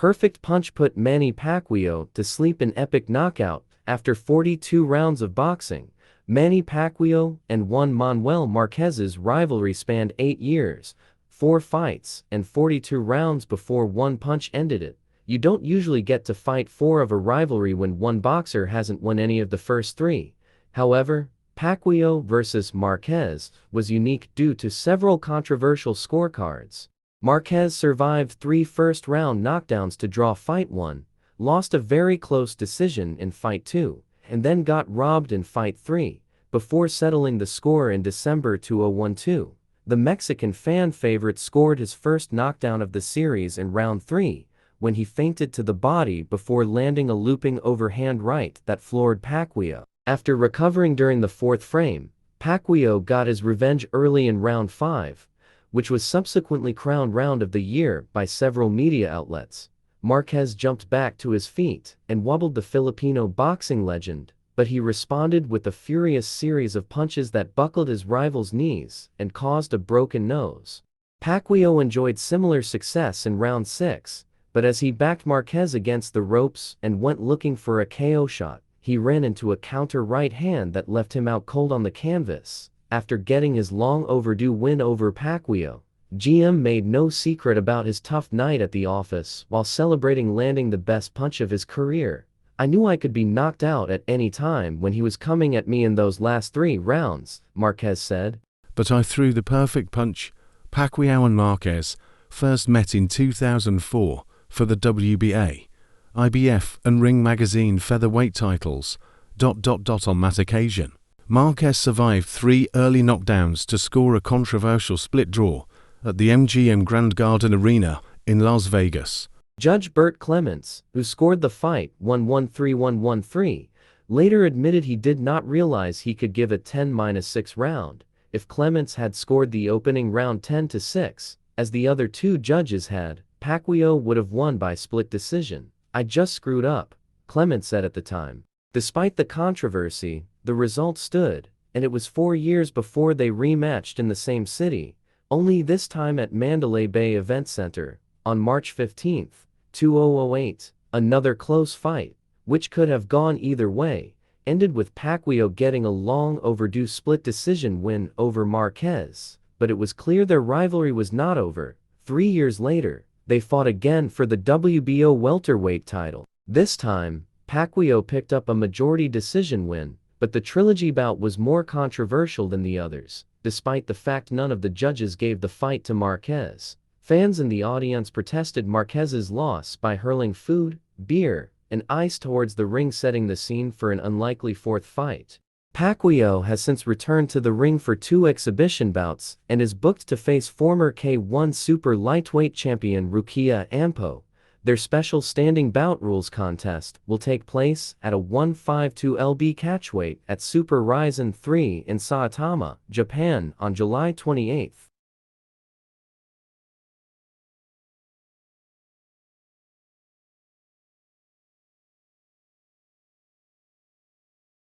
perfect punch put Manny Pacquiao to sleep in epic knockout. After 42 rounds of boxing, Manny Pacquiao and Juan Manuel Marquez's rivalry spanned 8 years, 4 fights, and 42 rounds before one punch ended it. You don't usually get to fight 4 of a rivalry when one boxer hasn't won any of the first 3. However, Pacquiao vs. Marquez was unique due to several controversial scorecards. Marquez survived 3 first-round knockdowns to draw Fight 1, lost a very close decision in Fight 2, and then got robbed in Fight 3, before settling the score in December 2012. The Mexican fan favorite scored his first knockdown of the series in round 3, when he feinted to the body before landing a looping overhand right that floored Pacquiao. After recovering during the 4th frame, Pacquiao got his revenge early in round 5, which was subsequently crowned round of the year by several media outlets. Marquez jumped back to his feet and wobbled the Filipino boxing legend, but he responded with a furious series of punches that buckled his rival's knees and caused a broken nose. Pacquiao enjoyed similar success in round 6, but as he backed Marquez against the ropes and went looking for a KO shot, he ran into a counter right hand that left him out cold on the canvas. After getting his long overdue win over Pacquiao, GM made no secret about his tough night at the office while celebrating landing the best punch of his career. "I knew I could be knocked out at any time when he was coming at me in those last 3 rounds, Marquez said. But I threw the perfect punch. Pacquiao and Marquez first met in 2004 for the WBA, IBF and Ring Magazine featherweight titles. On that occasion, Marquez survived 3 early knockdowns to score a controversial split draw at the MGM Grand Garden Arena in Las Vegas. Judge Bert Clements, who scored the fight 1-1-3-1-1-3, later admitted he did not realize he could give a 10-6 round. If Clements had scored the opening round 10-6, as the other 2 judges had, Pacquiao would have won by split decision. "I just screwed up," Clements said at the time. Despite the controversy, the result stood, and it was 4 years before they rematched in the same city, only this time at Mandalay Bay Event Center, on March 15, 2008. Another close fight, which could have gone either way, ended with Pacquiao getting a long overdue split decision win over Marquez, but it was clear their rivalry was not over. 3 years later, they fought again for the WBO welterweight title. This time, Pacquiao picked up a majority decision win, but the trilogy bout was more controversial than the others, despite the fact none of the judges gave the fight to Marquez. Fans in the audience protested Marquez's loss by hurling food, beer, and ice towards the ring, setting the scene for an unlikely 4th fight. Pacquiao has since returned to the ring for 2 exhibition bouts and is booked to face former K1 super lightweight champion Rukia Ampo. Their special standing bout rules contest will take place at a 152 lb catchweight at Super Rizin 3 in Saitama, Japan on July 28.